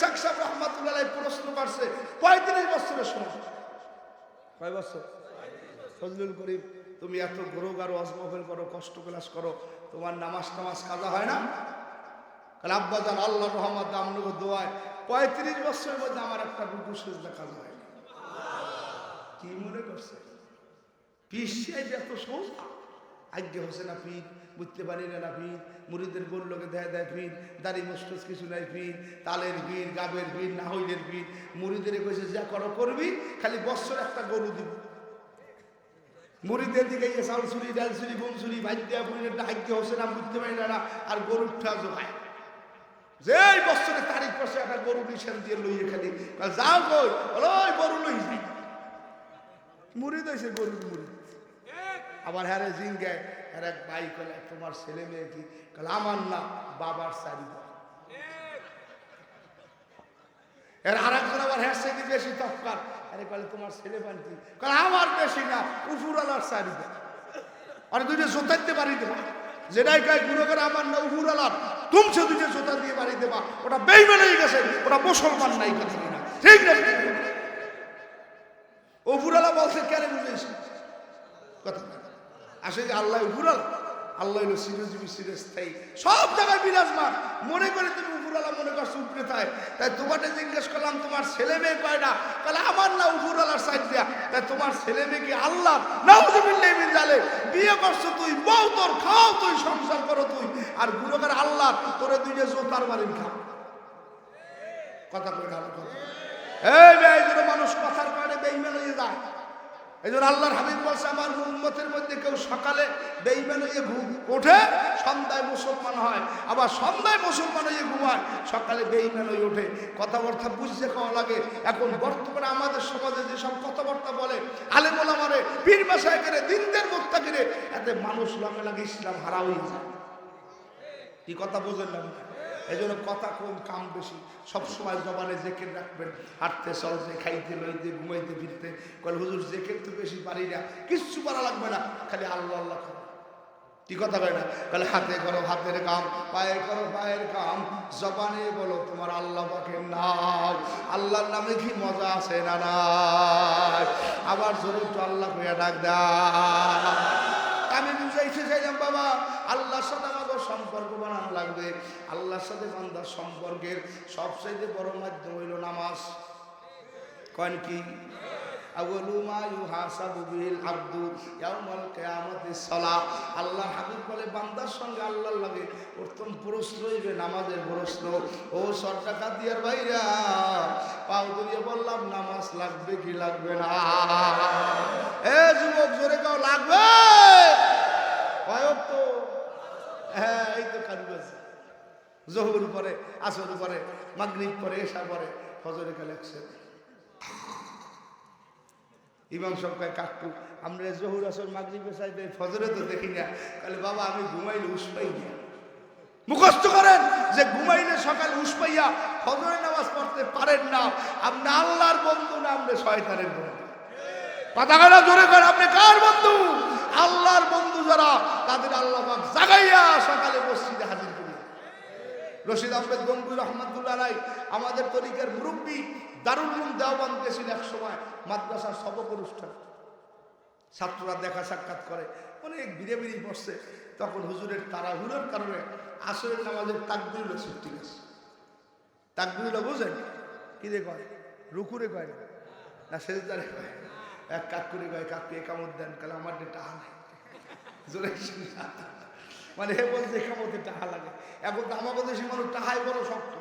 মেশাক সাহেব রহমাতুল্লাহ আলাইহি প্রশ্ন করছে 35 বছরের সময়। কয় বছর? ফজলুল করিম, তুমি এত গুরুগার ওয়াজ মাহফিল করো, কষ্ট ক্লাস করো, তোমার নামাজ কাজা হয় না? কাল আব্বা জান আল্লাহর রহমতে আমনগো দোয়ায় 35 বছরের মধ্যে আমার একটা রুকু সিজদা কাজা হয় না। কি মনে করছে পিছিয়ে এত সোজা? আজ্ঞে হোসে না পীর, বুঝতে পারি না পীর, মুরিদের গোল লোকে দেয় দেয় পীর, দাড়ি মুস্টস কিছু নাই পীর, তালের পীর, গাবের পীর, নাহইলের পীর। মুরিদের কইছে যা করো করবি, খালি বছর একটা গরু দিব। মুরিদের দিকে চাউল চুরি, ডাল চুরি, গম চুরি, ভাইট দেওয়া বুড়ির আজ্ঞে হোসে না, বুঝতে পারি না, আর গরুর ঠা জোগায়। যেই বছরের তারিখ পাশে একটা গরু নিশান দিয়ে লইয়ে খালি যাও কই, ওই গরু লই যাই। মুরিদ হয়েছে গরুর মুরিদ। আবার হ্যাঁ জিঙ্গায় আর এক ভাই কলে তোমার ছেলে মেয়ে কি? কাল আমার না, বাবার চারি। এর আর একজন আবার হ্যাঁ সেটি বেশি তফকার, আরে কলে তোমার ছেলে পান কি? কাল আমার বেশি না, উফুরালার চারি। আর দুইটা জোতাইতে পারি দেবা, যেটাই গায়ে গুঁড়ো করে আমার না উফুরালার, তুমছে দুইটা জোতা দিয়ে বাড়ি দেবা। ওটা বেইমান হয়ে গেছে, ওটা মুসলমান নাই কথা কিনা, ঠিক না? উফুরালা বলছে কেন বুঝেছি কথা আসলে আল্লাহ উপরালা, আল্লাহ হলো চিরজীবী চিরস্থায়ী, সব জায়গায় বিরাজমান। মনে করে তুমি উপরালা মনে করছো উপরে তাই, তাই তোমাকে জিজ্ঞেস করলাম তোমার ছেলে মেয়ে কয়টা? তাহলে আমার না উপরালার সাইড দিয়া। তাই তোমার ছেলে মেয়ে কি আল্লাহ? নাউযুবিল্লাহি মিন যালিক। বিয়ে করছো তুই, বউ তোর, খাও তুই, সংসার করো তুই, আর গুণগার আল্লাহ তোরে দুইটা জোতার বাড়ির খা। কথা কই ভালো কথা। এই বেঈমান মানুষ কথার কারণে বেঈমান হয়ে যায়। এই জন্য আল্লাহর হাবিব বলছে আমার উম্মতের মধ্যে কেউ সকালে বেঈমান হয়ে ওঠে, সন্ধ্যায় মুসলমান হয়, আবার সন্ধ্যায় মুসলমান হয়ে ঘুমায়, সকালে বেঈমান হয়ে ওঠে। কথাবার্তা বুঝতে খাওয়া লাগে। এখন বর্তমানে আমাদের সমাজে যেসব কথাবার্তা বলে আলেম ওলামারে, পীর মাশায়েখেরে, দিনদের মুত্তাকিরে, এতে মানুষ লগে লাগে ইসলাম হারা হয়ে যায়। কি কথা বোঝেন না? এই জন্য কথা কম কাম বেশি। সবসময় জবানে জেকের রাখবেন, হাঁটতে চলতে, খাইতে লইতে, ঘুমাইতে ফিরতে। কল হুজুর জেকের তো বেশি পারি না, কিচ্ছু করা লাগবে না, খালি আল্লাহ আল্লাহ করো। কি কথা কয় না? তাহলে হাতে করো হাতের কাম, পায়ে করো পায়ের কাম, জবানে বলো তোমার আল্লাহ পাকের নাম। আল্লাহর নামে কি মজা আছে না নাই? আবার জোরে একটু আল্লাহ কইয়া ডাক দাও। আমি বুঝাইতে চাইলাম বাবা, আল্লাহর সাথে আমাদের সম্পর্ক বানানো লাগবে। আল্লাহর সাথে বান্দার সম্পর্কের সবচেয়ে বড় মাধ্যম হইল নামাজ। কন কি? আউয়ালু মা ইউহাসাবু বিল আবদু ইয়াউমাল কিয়ামাতিস সালাহ। আল্লাহ হাবিব বলে বান্দার সঙ্গে আল্লাহর লাগে প্রথম প্রশ্ন হইবে নামাজের প্রশ্ন। ও সরটাকা দিয়ার ভাইরা, পাও ধরিয়ে বললাম নামাজ লাগবে কি লাগবে না? এ যুবক জোরে কাও লাগবে। তো হ্যাঁ, এই তো কারুকাজ। জোহর পরে, আসর পরে, মাগরিব পরে, এশা পরে, ফজরে কালে একসাথে। ইমাম সাহেব কয় কাকু আমরা জোহর আসর মাগরিব এশা ফজরে তো দেখি না। তাহলে বাবা আমি ঘুমাইলে উস পাই না। মুখস্থ করেন যে ঘুমাইলে সকাল উস পাইয়া ফজরে নামাজ পড়তে পারেন না, আপনি আল্লাহর বন্ধু না আপনি শয়তানের বন্ধু। কথা কথা জোরে করেন, আপনি কার বন্ধু? আল্লাহর বন্ধু যারা, তাদের আল্লাহ পাক জাগাইয়া সকালে মসজিদে হাজির করি। রশিদ আহমেদ গঙ্গুই রহমাতুল্লাহ আলাইহি আমাদের তরিকার মুরব্বী, দারুল উলুম দেওবন্দ গেছিল এক সময় মাদ্রাসার সবক অনুষ্ঠান। ছাত্ররা দেখা সাক্ষাৎ করে, অনেক বিড়ে পড়ছে। তখন হুজুরের তাড়াহুড়োর কারণে আসরের নামাজের তাকবীরুল্লাহ ছুটি গেছে। তাকবীরুল্লাহ বুঝেন কি রে কয়? রুকুরে কয় না সেজদারে কয়। এক কাকুরে কয় কাকু একামত দেন। কালে আমার টাহা নাই, জোরে মানে হে বলছে একামতে টাহা লাগে। এখন তো আমাদের দেশে মানুষ টাহাই বড় শক্ত।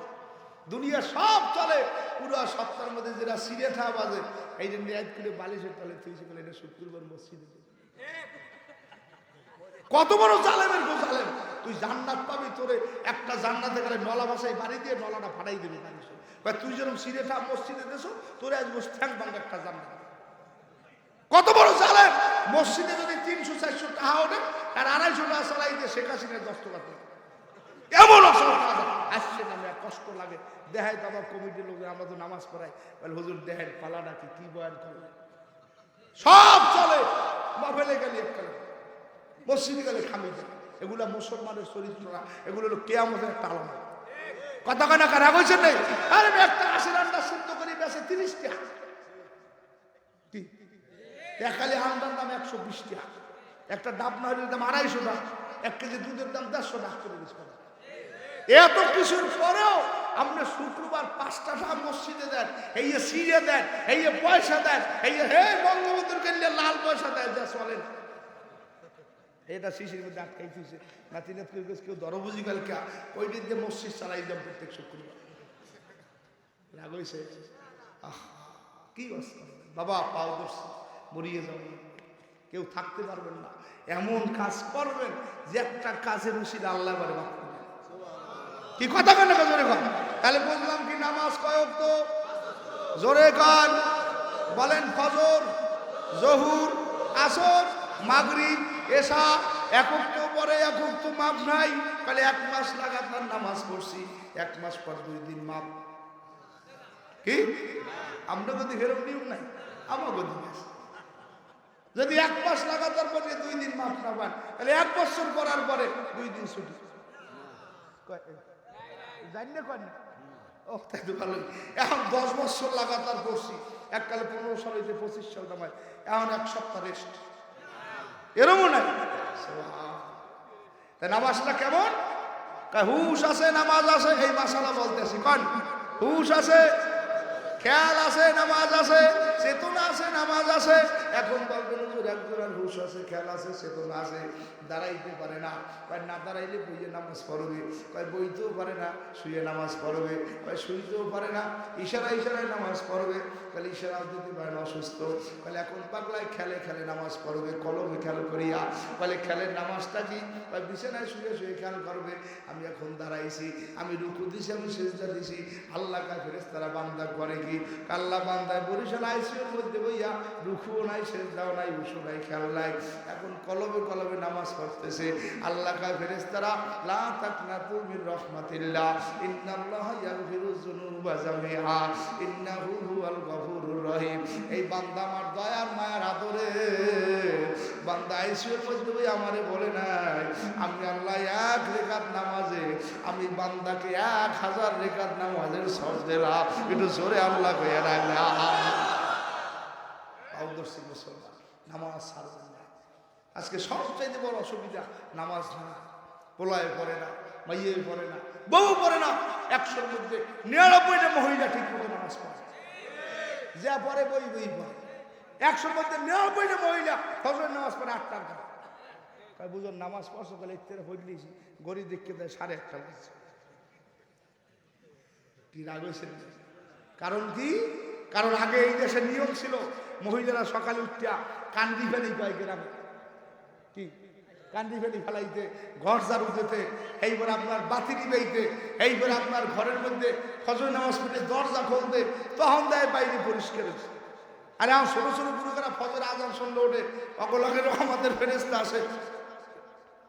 দুনিয়া সব চলে পুরো সপ্তাহের মধ্যে যেটা সিরে থা বাজে, এই জন্য এক কিলো বালিশের তলে তুইছে বলে এটা শুক্রবার মসজিদে। কত বড় জালেমের গো জালেম! তুই জান্নাত পাবি, তোরে একটা জান্নাতে গেলে নলা বাসায় বাড়ি দিয়ে নলাটা ফাটাই দেবে বালিশ। তুই যেরকম সিরে থা মসজিদে দেছো, তোরে আজ ঠ্যাং ভাঙা একটা জান্নাত। কত বড় জালেম! মসজিদে যদি 300-400 টাকা ওঠে আর 250 টাকা চালাই দিয়ে শেখ হাসিনার দস্তখত করে। এমন আসছে না, কষ্ট লাগে। দেখাই তো আমার কমিটির লোক, আমরা তো নামাজ পড়াই, বলে হুজুর দেহের পালা নাকি কি বয়ান করলে সব চলে। মাহফিলে গেলে একটা, মসজিদে গেলে খামি দেয়। এগুলা মুসলমানের চরিত্র না, এগুলো হলো কিয়ামতের একটা আলামত। কথা কয় না, কারা কইছেন নেই? আরে আমি একটা 80 রান্না সিদ্ধ করি বেচে 30 টাকা, কি একালি আন্ডার দাম 120 টাকা, একটা ডাব নাহলের দাম 250 টাকা, 1 কেজি দুধের দাম 150 টাকা করে দিচ্ছে। এত কিছুর পরেও আপনি শুক্রবার 5টা টাকা মসজিদে দেন, এই সিঁড়ে দেন, এই পয়সা দেন, এই হে বঙ্গবন্ধুর কেন্দ্রে লাল পয়সা দেয়, যা চলেন এটা শিশির মধ্যে আটকাই দিয়েছে না। তিনি কেউ দরবুজি কালকে ওই দিন দিয়ে মসজিদ চালাই দেন প্রত্যেক শুক্রবার। রাগ হয়েছে, কি অবস্থা বাবা, পাও দর্শি মরিয়ে যাবেন, কেউ থাকতে পারবেন না। এমন কাজ করবেন যে একটা কাজের উচিত আল্লাহ বারে মাফ করবেন। কি কথা কেন জোরে কন? তাহলে বুঝলাম কি নামাজ কয়ক তো জোরে কন বলেন, ফজর, জহুর, আসর, মাগরিব, এশা, একক তো পরে একক তো মাপ নাই। তাহলে 1 মাস লাগাতার নামাজ পড়ছি, 1 মাস পর 2 দিন মাপ। কি আমরা যদি হেরম নিয়ম নাই আমার গদি আছে, যদি 1 মাস লাগাতার পরে 2 দিন মাপ না পান তাহলে 1 বছর পড়ার পরে 2 দিন ছুটি। জানি কয় না, ও তাই তো ভালো। এখন 10 বছর লাগাতার পড়ছি, এককালে 15 সাল হইতে 25 সাল নামায়, এখন 1 সপ্তাহ রেস্ট, এরমও নাই। নামাজটা কেমন? হুশ আছে, নামাজ আছে, এই মাসালা বলতেছি। কন হুশ আছে, খেয়াল আছে, নামাজ আছে, চেতনা আছে, নামাজ আছে। এখন বলবেন হুজুর একজনের হুশ আছে, খেয়াল আছে, চেতনা আছে, দাঁড়াইতে পারে না, কয় না দাঁড়াইলে বইয়ে নামাজ পড়বে, কয় বইতেও পারে না শুয়ে নামাজ পড়বে, কয় শুইতেও পারে না ইশারায় নামাজ পড়বে, তাহলে ইশারাও দিতে পারে না, অসুস্থ, তাহলে এখন পাগলায় খেলে নামাজ পড়বে, কলমে খেয়াল করিয়া, বলে খেলের নামাজটা কি? কয় বিছানায় শুয়ে খেয়াল করবে। আমি এখন দাঁড়াইছি, আমি রুকু দিছি, আমি সেজদা দিছি, আল্লাহ কা ফেরেশতারা বান্দা করে কি? আল্লাহ বান্দায় বরিশাল আইসিইউর মধ্যে বইয়া রুকুও নাই, সেজদাও নাই, উশু নাই, খেয়াল নাই, এখন কলমে নামাজ পড়তেছে। আল্লাহ কা ফেরেশতারা লা তাকনাতু মির রাহমাতিল্লাহ ইন্নাল্লাহা ইয়াগফিরুয যুনুবা জামিআ ইন্নাহু হুয়াল গফুরুর রহিম। এই বান্দা আমার দয়ার মায়ার আদরে বান্দা আইসিইউর মধ্যে বই আমারে বলে নাই, আমি আল্লাহ 1 রাকাত নামাজে আমি বান্দাকে 1000 রাকাত নামাজের সওয়াব দিলাম। একটু জোরে আল্লাহ কইয়া রাখলাম। আউদর্শী মুসলমান নামাজ ছাড়বেন না। আজকে সবচাইতে বড় অসুবিধা নামাজ না, পোলায় পড়ে না, মাইয়ে পড়ে না, বউ পড়ে না। 100-র মধ্যে 99টা মহিলা ঠিক মতো নামাজ পড়ে, যা পরে বই পড়ে। 100-র মধ্যে 99টা মহিলা ফজরের নামাজ পড়ে 8টার কাছে। তাই বুঝুন নামাজ পড়ছো তাহলে ইত্তেরে হইলিছি গড়ি দেখতে দেয় 1:30টা বাজছে। কি রাগ হয়েছে? কারণ কি? কারণ আগে এই দেশে নিয়ম ছিল মহিলারা সকালে উঠিয়া কান্দি ফেলি পায় গ্রামে, কি কান্দি ফেলি ফেলাইতে, ঘর ঝাড়ু দিতে, এইবার আপনার বাতি দিবাইতে, এইবার আপনার ঘরের মধ্যে ফজর নামাজ পড়ে দরজা খুলতে, তখন দেয় বাইরে পরিষ্কার। আরে আমার ছোট ছোট গুরুকারা ফজর আজান শুনলে ওঠে, অগলগের আমাদের ফেরেশতা আসে,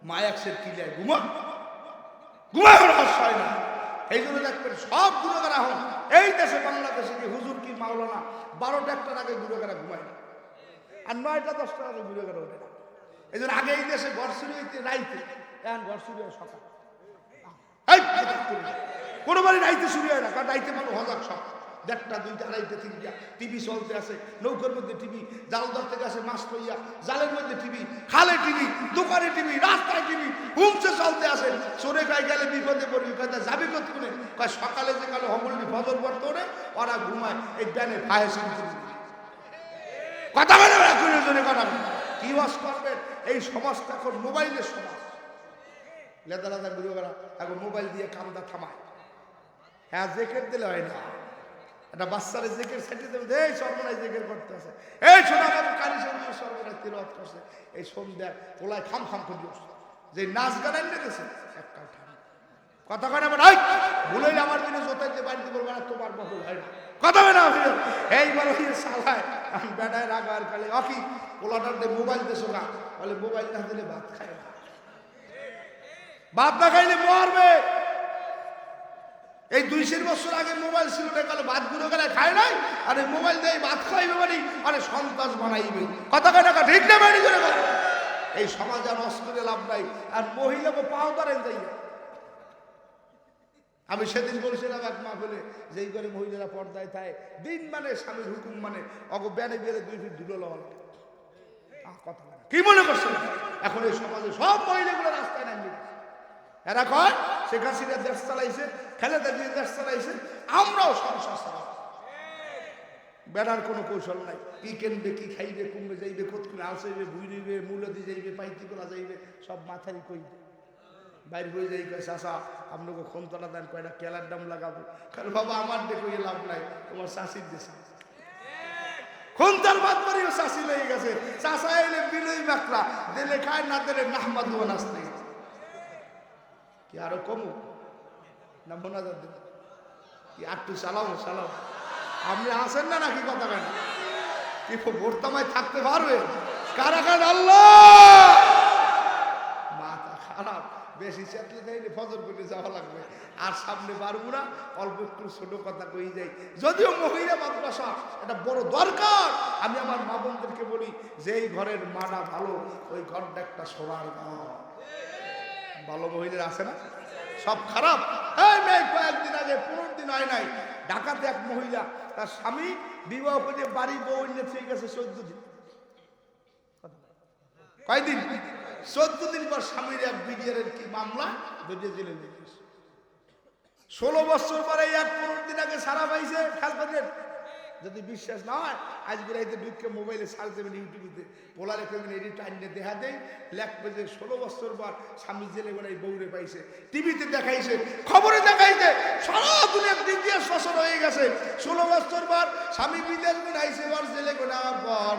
মা একসের কিলায় ঘুমায় হয় না। এই জন্য দেখবেন সব গুরুকারা হন এই দেশে বাংলাদেশে কি হুজুর কি মাওলানা 12টা-1টার আগে গুরুকারা ঘুমায় না, আর 9টা-10টার আগে গুরুকারা ওঠে না। এই জন্য আগে এই দেশে ঘর চুরি হইতে রাইতে, এখন ঘর চুরি হয় সকাল। কোনো বাড়ি রাইতে চুরি হয় না, কারণ রাইতে মানুষ হজাক সব 1টা, 2টা, 2:30, 3টা টিভি চলতে আছে, নৌকার মধ্যে টিভি, জাল ধরতে গেছে মাছ লইয়া, জালের মধ্যে টিভি, খালে টিভি, দোকানে টিভি, রাস্তায় টিভি, হুমসে চলতে আছে। চোরে গায়ে গেলে বিপদে পড়বি, কথা যাবি কতক্ষণে? কয় সকালে যে কালে হমলনি ফজর পড়তে ওরে ওরা ঘুমায় এই ব্যানে ফায়ে শুনতে কথা বলে কথা। কি ওয়াজ করবেন? এই সমাজটা এখন মোবাইলের সমাজ। লেদা লেদা গুরুগারা এখন মোবাইল দিয়ে কামদা থামায়। হ্যাঁ জেকের দিলে হয় না, একটা বাচ্চারে জেকের সাইডে দেবে, এই সর্বনাশ জেকের করতে আছে, এই শোনা বাবু কারি সর্বনাশ সর্বনাশ তিলওয়াত করছে, এই সন্ধ্যা ওলায় খাম করে বসছে, যে নাচ গান এনে গেছে একটা কথা কয় না। ভাই ভুলে আমার দিনে জোতাইতে বাড়িতে বলবো না, তোমার বদল হয় না, কথা হয় না। এইবার সালায় বেটায় রাগার কালে অকি ওলাটার মোবাইল দেশো না, বলে মোবাইল না দিলে ভাত খায় না, ভাত না খাইলে মরবে। এই 200 বছর আগে মোবাইল ছিল না, কালে ভাত গুলো গেলে খায় নাই, আর এই মোবাইল দিয়ে ভাত খাইবে মানে আরে সন্ত্রাস বানাইবে, কথা কয় না, ঠিক না বাড়ি করে। এই সমাজ আর অস্ত্রে লাভ নাই, আর মহিলাকে পাও ধরেন যাই আমি সেদিন বলছিলাম এক মাহফিলে যেই করে মহিলারা পর্দায় থাকে দিন মানে স্বামীর হুকুম মানে অগো ব্যানে বেড়ে 2 ফিট ধুলো লওয়া লাগে। কথা বলে কি মনে করছেন এখন এই সমাজে সব মহিলাগুলো রাস্তায় নামিয়ে গেছে। এরা কয় শেখ হাসিনা দেশ চালাইছে, খালেদা জিয়া দেশ চালাইছে, আমরাও সংসার চালাবো। বেড়ার কোনো কৌশল নাই। কি কিনবে, কি খাইবে, কমবে যাইবে, কতক্ষণ আসবে, বুঝিবে, মূলদি যাইবে, পাইতি করা যাইবে, সব মাথায় কইবে। বাইর হয়ে যাই কয় চাষা আপনাকে খোনতলা দেন, কয়টা কেলার দাম লাগাবো। কারণ বাবা আমার দেখো এ লাভ নাই, তোমার চাষির দেশে খোনতার বাদ বাড়িও চাষি লেগে গেছে। চাষা এলে বিলই মাকড়া দিলে খায়, না দিলে নাহমাদু নাচতে। কি আরো কমু না মোনাজাত দেব কি আটটু চালাও চালাও। আপনি আসেন না নাকি কথা কেন কি ভোরতামায় থাকতে পারবে কারা কার আল্লাহ মাথা খারাপ। বেশি চেতলে যাইলে ফজর করে যাওয়া লাগবে। আর সামনে পারবো না, অল্প একটু ছোট কথা কই যাই। যদিও মহিলা মাদ্রাসা এটা বড় দরকার। আমি আমার মা বোনদেরকে বলি যে এই ঘরের মাটা ভালো, ওই ঘরটা একটা সোনার ঘর। ভালো মহিলা আছে না, সব খারাপ। এই মেয়ে কয়েকদিন আগে 15 দিন হয় নাই, ঢাকাতে এক মহিলা তার স্বামী বিবাহ করে বাড়ি বউ নিয়ে থেকে গেছে 14 দিন। কয়দিন? 14 দিন পর স্বামীর এক বিডিআরের কি মামলা বেরিয়ে জেলে নিয়ে গেছে। 16 বছর পরে এক 15 দিন আগে সারা পাইছে। খেয়াল করেন, যদি বিশ্বাস না হয় আজ বেড়াইতে ঢুকে মোবাইলে সার্চ দেবেন, ইউটিউবে পোলারে কেমন এডি টাইনে দেখা দেয়, লেখবে যে 16 বছর পর স্বামী জেলে গোড়ায় বউরে পাইছে। টিভিতে দেখাইছে, খবরে দেখাইছে, সারা দুনিয়ার দ্বিতীয় শ্বশুর হয়ে গেছে। 16 বছর পর স্বামী বিদেশ গোড়াইছে, এবার জেলে গোড়ার পর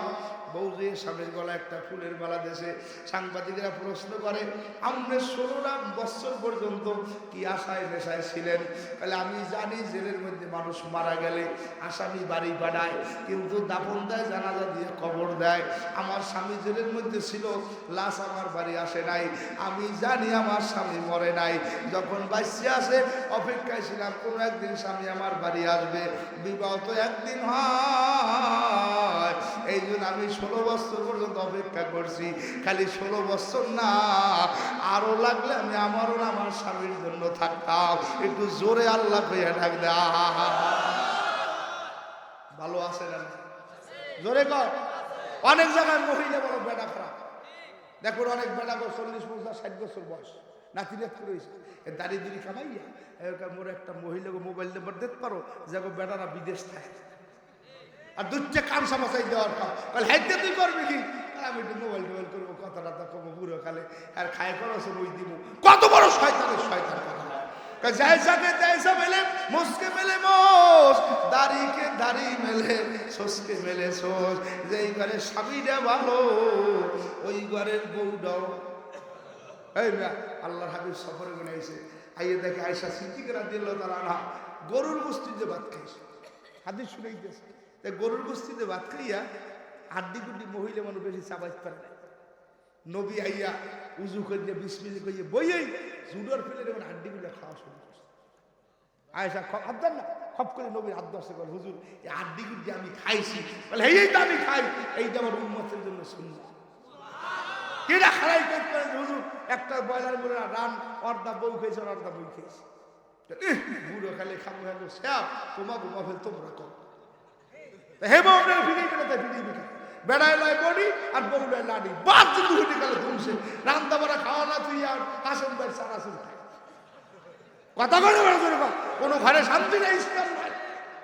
বউ যে স্বামীর গলা একটা ফুলের মালা দেশে। সাংবাদিকরা প্রশ্ন করে, আপনি 16 বছর পর্যন্ত কি আশায় নেশায় ছিলেন? তাহলে আমি জানি জেলের মধ্যে মানুষ মারা গেলে আসামি বাড়ি পাঠায়, কিন্তু দাফন দেয়, জানাজা দিয়ে কবর দেয়। আমার স্বামী জেলের মধ্যে ছিল, লাশ আমার বাড়ি আসে নাই। আমি জানি আমার স্বামী মরে নাই। যখন বাঁচতে আসে অপেক্ষায় ছিলাম কোনো একদিন স্বামী আমার বাড়ি আসবে। বিবাহ তো একদিন হয়, এই জন্য আমি 16 বছর পর্যন্ত অপেক্ষা করছি। খালি 16 বছর না, আরো লাগলে আমি আমারও না আমার স্বামীর জন্য থাকতাম। একটু জোরে আল্লাহ কইয়া ডাক দে। ভালো আছে না জোরে কর। অনেক জায়গায় মহিলা বড় বেটা খারাপ। দেখুন অনেক বেটা 40, 50, 60 বছর বয়স, নাতি নাত করেছে, দাড়ি দুড়ি কামাইয়া মোর একটা মহিলাকে মোবাইল নাম্বার দিতে পারো, যে বেটারা বিদেশ থাকে। আর দুধটা কান সামাচাই দেওয়ার কাম হাইতে তুই করবি কি? আমি একটু মোবাইল টোবাইল করবো, কথা টাতা করবো, বুড়ো খালে আর খায় করছে বই দিব। কত বড় শয়তানের শয়তান কথা। জয়সাকে তৈসা মেলে, মুসকে মেলে মোস, দাড়িকে দাড়ি মেলে, সোসকে মেলে সোস। যেই ঘরে স্বামীটা ভালো, ওই ঘরের বউটাও। এই না আল্লাহর হাবিব সফরে মনে আইছে, আইয়ে দেখে আয়েশা সিদ্দিকা রাদিয়াল্লাহু তাআলা আনহা গরুর গোশতিতে ভাত খাইছে। হাদিস শুনাইতেছে, তাই গরুর গোশতিতে ভাত খাইয়া হাড্ডি গুড্ডি মহিলা মানুষ বেশি চাবাইতে পারে না। নবী আইয়া উজু করিয়া বিসমিল্লাহ কইয়া বইয়েই জুডোর ফেলে দেবেন, হাড্ডিগুলো খাওয়া শুরু করছে। আয়েশা আবদার না খপ করে নবীর হাত ধরছে, বলে হুজুর এই হাড্ডি গুড্ডি আমি খাইছি। বলে এই তো আমি খাই, এইটা আমার উম্মতের জন্য সুন্নাত। কিনা খারাই করতে হুজুর একটা ব্রয়লার মুরগি রান অর্ধা বউ খেয়েছে, অর্ধা বই খেয়েছে। বুড়ো খালে খাবো খাবো স্যাপ তোমা ঘুমা ফেল তোমরা কর। হে বউ ফিরে গেলে তাই ফিরে বিকে বেড়ায় লয় বডি আর বউ লয় লাডি। বাদ কিন্তু হুটি গেলে ধুমছে রান্না বাড়া খাওয়া না তুই আর হাসন ভাই সারা খায় কথা বলে কোনো ঘরে শান্তি নাই, ইসলাম নাই,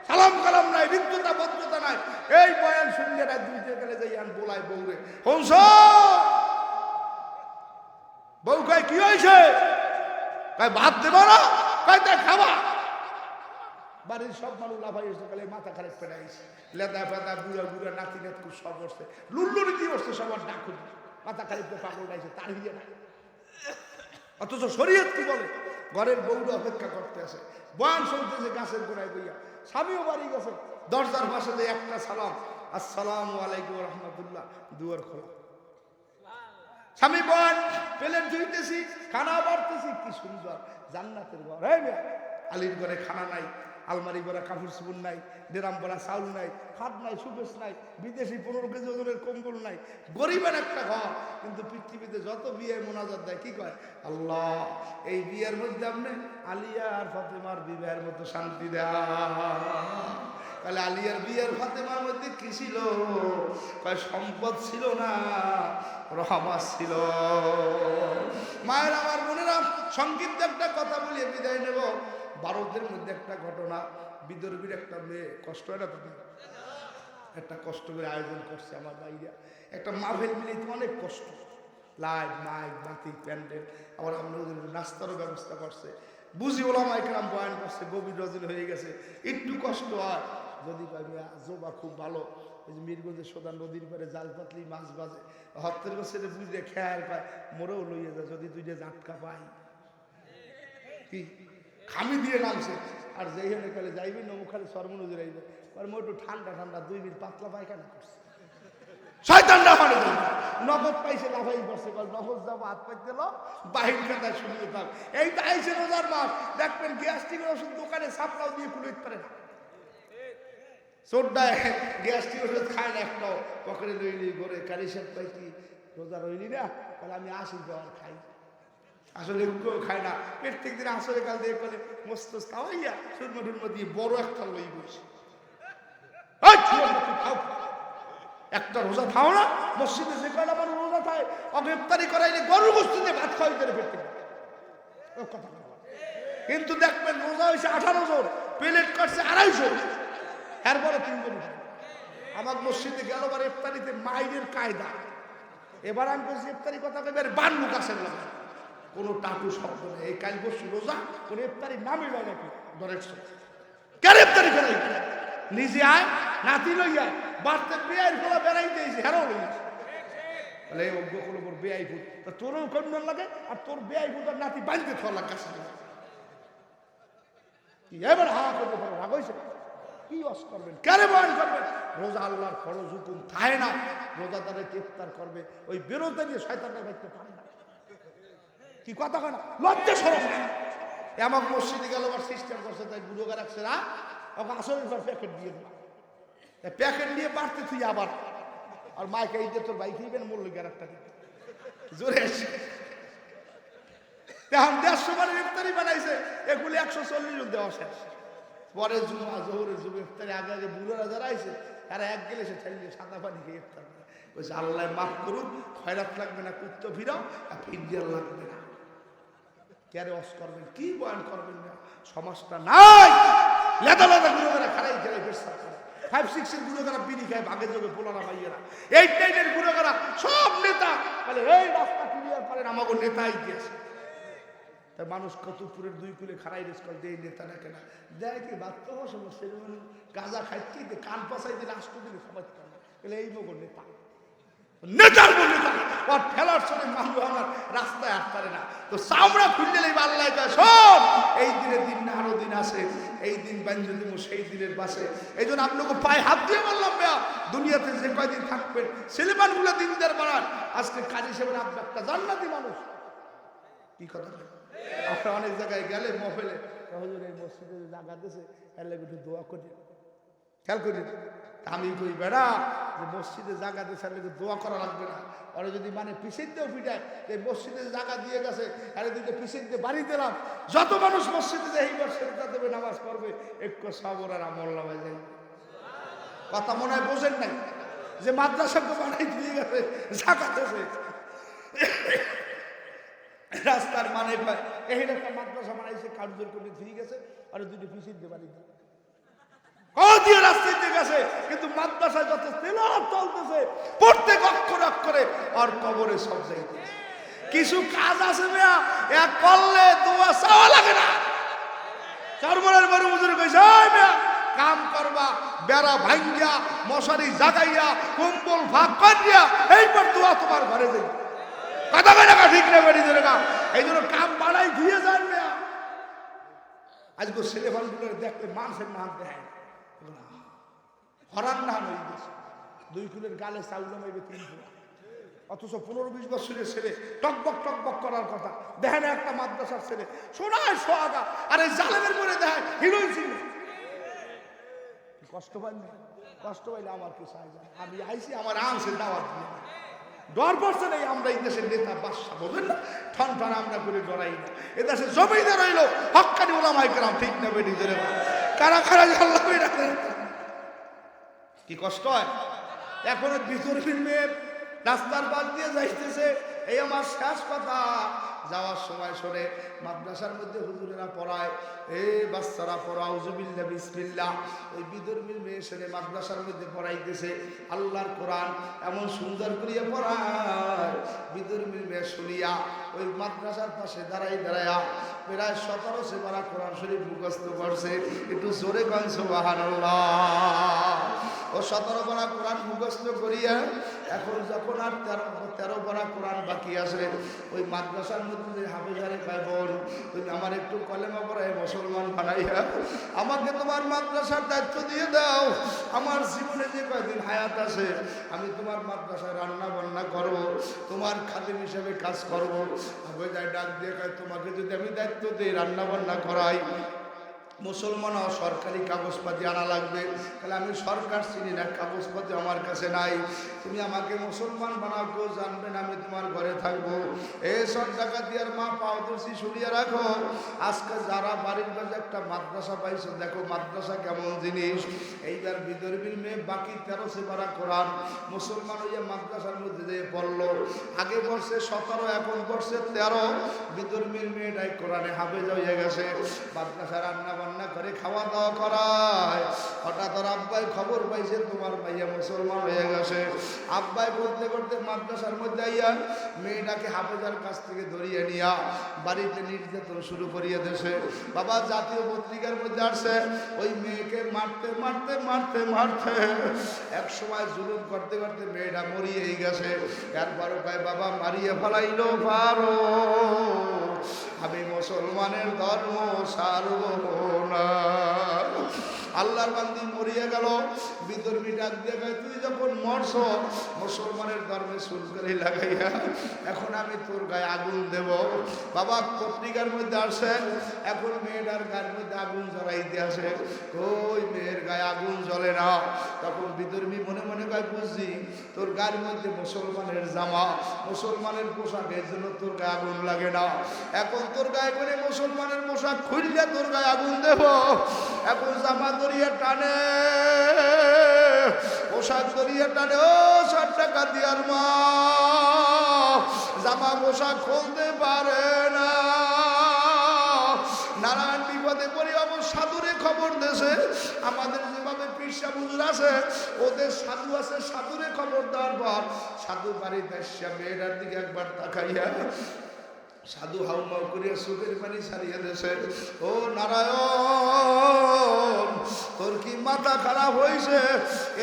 সালাম কালাম নাই, বিদ্যুতা ভদ্রতা নাই। এই বয়ান শুনলে রাত দুইতে গেলে যাই আন বোলায় বউরে, হংস বউ কয় কি হয়েছে? কয় ভাত দেবো না, কয় তাই খাবা। বাড়ির সব মানুষ লাফাই এসে গেলে মাথা খারাপ পেড়াইছে, লেদা ফেদা বুড়া বুড়া নাতি নাতকু সব বসছে, লুল্লুরি দিয়ে বসছে, সবার ডাক মাথা খারাপ পাগল গাইছে, তার হিয়ে নাই। অথচ শরীয়ত কি বলে? ঘরের বউরা অপেক্ষা করতে আসে, বয়ান শুনতেছে গাছের গোড়ায় বইয়া, স্বামীও বাড়ি গেছে, দরজার পাশে একটা সালাম, আসসালামু আলাইকুম রহমতুল্লাহ, দুয়ার খোলা। স্বামী বয়ান প্লেট ধুইতেছি, খানা বাড়তেছি, কি সুন্দর জান্নাতের ঘর। আলির ঘরে খানা নাই, আলমারি ভরা কাপড় চোপড় নাই, ডেরাম ভরা চাউল নাই, খাট নাই, সুকেশ নাই, বিদেশি 15 কেজি ওজনের কম্বল নাই, গরিবের একটা ঘর। কিন্তু পৃথিবীতে যত বিয়ে মোনাজাত দেয় কি কয়? আল্লাহ এই বিয়ের মধ্যে আপনি আলিয়া আর ফাতেমার বিবাহের মতো শান্তি দেয়া। তাহলে আলিয়ার বিয়ের ফাতেমার মধ্যে কি ছিল? কয় সম্পদ ছিল না, রহমত ছিল। মায়ের আমার বোনেরা, সংক্ষিপ্ত একটা কথা বলে বিদায় নেব। ভারতের মধ্যে একটা ঘটনা, বিদর্ভীর একটা মেয়ে, কষ্ট হয় না? তুমি একটা কষ্ট করে আয়োজন করছে আমার ভাইরা, একটা মাহফিল মিলিয়ে অনেক কষ্ট, লাইট মাইক বাতি প্যান্ডেল, আবার আমরা নাস্তারও ব্যবস্থা করছে। বুঝি ওলামা একরাম বয়ান করছে, গভীর রজনী হয়ে গেছে, একটু কষ্ট হয়। যদি জোবা খুব ভালো, ওই যে মিরগঞ্জের সোদা নদীর পারে জাল পাতলি মাছ বাজে, হত্তের বছর বুঝলে খেয়াল পায়, মোরেও লইয়ে যায় যদি দুইটা জাটকা পাই। কি খামি দিয়ে নামছে, আর যেই হলে কালে যাইবি নমুখালি সর্বনজর আইবে, একটু ঠান্ডা ঠান্ডা 2 মিনিট পাতলা পায়খানা করছে, শয়তানরা মানে নগদ পাইছে লাফাই করছে, নগদ যাবো হাত পাই দিল বাহির কাটায় শুনিয়ে থাক। এই তো আইসে রোজার মাস, দেখবেন গ্যাস্ট্রিকের ওষুধ দোকানে সাপলাও দিয়ে কুলিতে পারে না, চোরডায় গ্যাস্ট্রিক ওষুধ খায় না একটাও, পকেটে লইলি করে কারি সাপ পাই কি রোজা রইলি না, তাহলে আমি আসি দেওয়ার খাই, আসলে কেউ খায় না। প্রত্যেক দিন আসলে কাল দিয়ে করে মস্ত খাওয়াইয়া সুরমা টুরমা দিয়ে বড় একটা লই বসে, একটা রোজা খাও না, মসজিদে যে কয়টা মানুষ রোজা খায় ওকে ইফতারি করাইলে গরুর গোশত দিয়ে ভাত খাওয়াই করে ফেলতে কথা। কিন্তু দেখবেন রোজা হয়েছে 18 জন, প্লেট করছে 250, এরপরে 3 জন। আমার মসজিদে গেল বার ইফতারিতে মাইনের কায়দা, এবার আমি বলছি ইফতারি কথা কইবার বান্নু গাছের লাগে কোনো টাটু শব্দ নেই। এই কাল বসছি রোজা, কোনো ইফতারি নামই লয় নাকি দরের কেন ইফতারি করাই, নিজে আয় নাতি লইয়া বাড়তে বেয়াই ফোলা বেড়াইতে এসে হেরাও লইয়াছে, তাহলে এই অজ্ঞ কোনো ওর বেয়াই ফুট, তোরও কন্যার লাগে আর তোর বেয়াই ফুট আর নাতি বাঁধতে থলা কাছে এবার হা করতে পারো, রাগ হয়েছে কি অস করবেন, কেন বয়ান করবেন? রোজা আল্লাহর ফরজ হুকুম খায় না, রোজাদারের ইফতার করবে, ওই বেরোতে দিয়ে শয়তানের দেখতে পারে না, কি কথা কয় না, লজ্জা শরম না। এমন মসজিদে গেল আবার সিস্টেম করছে, তাই বুড়োগা রাখছে না, ওকে আসলে প্যাকেট দিয়ে দেবা, প্যাকেট দিয়ে বাড়তে তুই আবার, আর মাইকে এই যে তোর বাইক দিবেন মূল্য গ্যারাকটা দিবে জোরে আসে। এখন 150 বারের ইফতারি বানাইছে, এগুলি 140 জন দেওয়া শেষ। পরে জুমা জোহরের জুমে ইফতারি আগে আগে বুড়োরা যারা আইছে তারা এক গেলে সে ঠাইলে সাদা পানি খেয়ে ইফতার করে বলছে আল্লাহ মাফ করুন, খয়রাত লাগবে না, কুত্ত ফিরাও, আর ফিরিয়ার লাগবে না। ক্যারে অস করবেন, কি বয়ান করবেন না, সমাজটা নাই। লেদা লেদা গুণোগারা খারাই খেলাই পেশা করে, 5-6 এর গুণোগারা বিড়ি খায়, ভাগের যোগে পোলারা ভাইয়েরা, 8-9 এর গুণোগারা সব নেতা বলে এই রাস্তা ক্লিয়ার করেন, আমাকে নেতাই দিয়েছে। তাই মানুষ কতপুরের 2 কুলে খারাই রেস করে দেয় নেতা না কেনা দেয় কি বাধ্য সমস্যা, গাঁজা খাইতে কান পাশাই দিলে রাষ্ট্র দিলে সবাই এই মগর নেতা, নেতার নেতা ওর ঠেলার সঙ্গে মানুষ আমার রাস্তায় হাঁট পারে না। তো চামড়া খুললে আল্লাহ কয় সব এই দিনের দিন না আরো দিন আসে, এই দিন বাঞ্জ দিব সেই দিনের বাসে। এই জন্য আপনাকে পায়ে হাত দিয়ে বললাম ভাইয়া, দুনিয়াতে যে কয়দিন থাকবেন ছেলেমানগুলো দিনদার বানান। আজকে কাজী সাহেবের আপনি একটা জান্নাতি মানুষ, কি কথা আপনার অনেক জায়গায় গেলে মহফিলে হুজুর এই মসজিদে জায়গা দিয়েছে এর লাগে একটু দোয়া করি, খেয়াল করি। আমি কই বেড়া যে মসজিদে জায়গা দিয়েছে দোয়া করা লাগবে না, ওরা যদি মানে পিছিয়েতেও পিটায় এই মসজিদে জায়গা দিয়ে গেছে আরে দিকে পিছিয়ে বাড়ি দিলাম, যত মানুষ মসজিদে যে এইবার সেটা দেবে নামাজ পড়বে একটু সবর আর আমল নামায় যাই। কথা মনে হয় বোঝেন নাই যে মাদ্রাসাকে বানাই দিয়ে গেছে জায়গা দিয়েছে রাস্তার মানে পায় এই একটা মাদ্রাসা বানাইছে, কার্যর করে দিয়ে গেছে আর দুটো পিছিয়ে বাড়ি দিয়ে দিয়ে রাস্তায় দিয়ে গেছে। কিন্তু মাদ্রাসায় যত তেলাওয়াত চলতেছে প্রত্যেক অক্ষর অক্ষরে আর কবরে সব যাইতেছে। কিছু কাজ আছে মিয়া এক করলে দোয়া চাওয়া লাগে না। চরমনের বড় হুজুর কইছে ওই মিয়া কাম করবা বেড়া ভাঙ্গিয়া মশারি জাগাইয়া কম্বল ভাগ করিয়া এইবার দোয়া তোমার ঘরে যাই। কথা কয় না ঠিক না বেড়ি ধরে কাম, এই জন্য কাম বাড়াই দিয়ে যান মিয়া। আজকে ছেলে ভালগুলোর দেখতে মানুষের নাম দেয় হরান না হয়ে গেছে, 2 কুলের গালে চাউল মাইবে 3 কুল, অথচ 15-20 বছরের ছেলে টকবক করার কথা। দেখেন একটা মাদ্রাসার ছেলে সোনায় সোহাগা, আর এই জালেমের মনে দেখেন হিরোইন ছিল কষ্ট পাইনি, কষ্ট পাইলে আমার কি চাই জানেন? আমি আইছি আমার আনছে দাওয়াত দিয়ে, ডর পড়ছে নেই। আমরা এই দেশের নেতা বাদশা বলবেন না, ঠন ঠন আমরা করে ডরাই না। এ দেশে জমিদার রইল হক্কানি ওলামায়ে কেরাম, ঠিক না বেটি ধরে কারা কারা আল্লাহ কি কষ্ট হয়। এখন ভিতর ফিরবে রাস্তার পাশ দিয়ে যাইতেছে, এই আমার শেষ কথা। যাওয়ার সময় শোনে মাদ্রাসার মধ্যে হুজুরেরা পড়ায়, এ বাচ্চারা পড়া আউযুবিল্লাহ বিসমিল্লাহ। ওই বিধর্মীর মেয়ে সেরে মাদ্রাসার মধ্যে পড়াইতেছে আল্লাহর কোরআন, এমন সুন্দর করিয়া পড়ায়। বিধর্মীর মেয়ে শুনিয়া ওই মাদ্রাসার পাশে দাঁড়াইয়া প্রায় 17 সেবারা কোরআন শরীফ মুখস্থ করছে। একটু জোরে কন সুবহানাল্লাহ। ও 17 পারা কোরআন মুখস্থ করিয়া এখন যখন আর 13 পারা কোরআন বাকি আছে, ওই মাদ্রাসার মধ্যে হাফেজারে কয়, বোন তুমি আমার একটু কলেমা পড়ায় মুসলমান বানাইয়া আমাকে তোমার মাদ্রাসার দায়িত্ব দিয়ে দাও। আমার জীবনে যে কয়দিন হায়াত আছে আমি তোমার মাদ্রাসায় রান্না বান্না করবো, তোমার খাদিম হিসেবে কাজ করবো। হাফেজায় ডাক দিয়ে কয়, তোমাকে যদি আমি দায়িত্ব দিই রান্না বান্না করাই, মুসলমান সরকারি কাগজপাতি আনা লাগবে। তাহলে আমি সরকার চিনি না, কাগজপাতি আমার কাছে নাই, তুমি আমাকে মুসলমান বানাও, কেউ জানবে না, আমি তোমার ঘরে থাকবো। এই সব টাকা দিয়ে আর মা পাও দোষী শুনিয়ে রাখো। আজকে যারা বাড়ির কাছে একটা মাদ্রাসা পাইছো, দেখো মাদ্রাসা কেমন জিনিস। এইবার বিদর্ভীর মেয়ে বাকি 13 সেবারা কোরআন মুসলমান হইয়া মাদ্রাসার মধ্যে যেয়ে পড়লো। আগে বর্ষে 17, এখন বর্ষে 13। বিদর্ভীর মেয়েটাই কোরআনে হাফেজ হয়ে গেছে, মাদ্রাসা রান্না রান্না করে খাওয়া দাওয়া করায়। হঠাৎ ওর আব্বাই খবর পাইছে তোমার ভাইয়া মুসলমান হয়ে গেছে। আব্বাই করতে করতে মাদ্রাসার মধ্যে আইয়া মেয়েটাকে হাফেজার কাছ থেকে ধরিয়ে নিয়া বাড়িতে নির্যাতন শুরু করিয়ে দেশে। বাবা জাতীয় পত্রিকার মধ্যে আসছে ওই মেয়েকে মারতে মারতে মারতে মারতে এক সময় জুলুম করতে করতে মেয়েটা মরিয়েই গেছে। এরপরও কয় বাবা মারিয়ে ফেলাইলো পারো, আমি মুসলমানের ধর্ম ছাড়ব না। আল্লাহর বান্দি মরিয়া গেল। বিধর্মী ডাক দিয়ে কয়, তুই যখন মরছ মুসলমানের ধর্মে সুলকারি লাগাইয়া, এখন আমি তোর গায়ে আগুন দেব। বাবা পত্রিকার মধ্যে আসে এখন মেয়েটার গায়ের মধ্যে আগুন জ্বলাইতে আসে। ওই মেয়ের গায়ে আগুন জ্বলে না। তখন বিধর্মী মনে মনে কয়, বুঝছি তোর গায়ের মধ্যে মুসলমানের জামা, মুসলমানের পোশাক, এর জন্য তোর গায়ে আগুন লাগে না। এখন তোর গায়ে করে মুসলমানের পোশাক খুললে তোর গায়ে আগুন দেব। এখন জামা ধরিয়ে টানে, পোশাক ধরিয়ে টানে। ও 60 টাকা দিয়ার মা জামা পোশাক খুলতে পারে না। নারায়ণ বিপদে পড়ে অবশ্য সাধুরে খবর দেশে। আমাদের যেভাবে পীরসা হুজুর আছে, ওদের সাধু আছে, সাধুরে খবর দেওয়ার পর সাধু বাড়িতে এসে মেয়েটার দিকে একবার তাকাইয়া সাধু হাউমাউ করিয়া চোখের পানি ছাড়িয়ে দেশে। ও নারায়ণ, তোর কি মাথা খারাপ হয়েছে?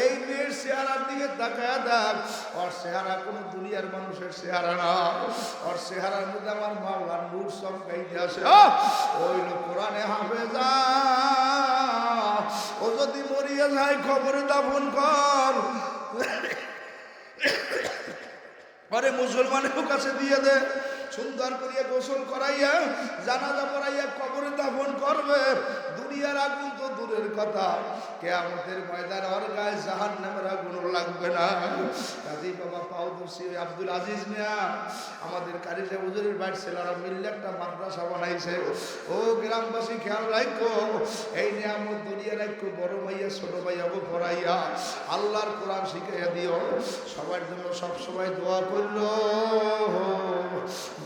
এই মেয়ের চেহারার দিকে তাকায়া দেখ, ওর চেহারা কোনো দুনিয়ার মানুষের চেহারা না। ওর চেহারার মধ্যে আমার মাওলার নূর চমকাইতে আসে। ওই লোক কোরআনে হাফেজা, ও যদি মরিয়া যায় খবরে দাফন কর, পরে মুসলমানের কাছে দিয়ে দে। সুন্দর করিয়া গোসল করাইয়া জানাজা পড়াইয়া কবরে দাফন করবে। দুনিয়ার আগুন তো দূরের কথা, কিয়ামতের ময়দানে ওর গায়ে জাহান্নামের আগুন লাগবে না। কাজী বাবা পাউদর্শী আব্দুল আজিজ মিয়া আমাদের কারিজা হুজুরের বাড়ির ছেলেরা মিললে একটা মাদ্রাসা বানাইছে। ও গ্রামবাসী খেয়াল রাখো, এই নিয়ামত দুনিয়া রাখো, বড় ভাইয়া ছোট ভাইয়াকে পড়াইয়া আল্লাহর কোরআন শিখাইয়া দিও। সবার জন্য সবসময় দোয়া করলো।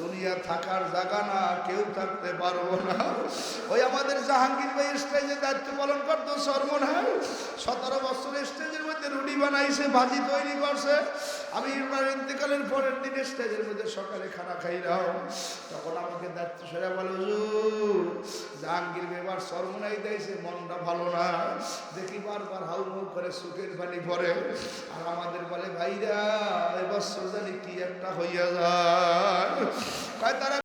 দুনিয়া থাকার জায়গা না, কেউ থাকতে পারবো না। ওই আমাদের জাহাঙ্গীর ভাই স্টেজে দায়িত্ব পালন করতো সর্বনাশ। 17 বছর স্টেজের মধ্যে রুটি বানাইছে, ভাজি তৈরি করছে। আমি ইন্তেকালের পরের দিন স্টেজের মধ্যে সকালে খানা খাইলাম। তখন আমাকে দায়িত্ব সেরা বলো, জাহাঙ্গীর বেবার সর্বনাই দিয়েছে, মনটা ভালো না। দেখি বারবার হাউমাউ করে চোখের পানি পড়ে। আর আমাদের বলে, ভাইরা এবার জানি কি একটা হইয়া যায়। তারা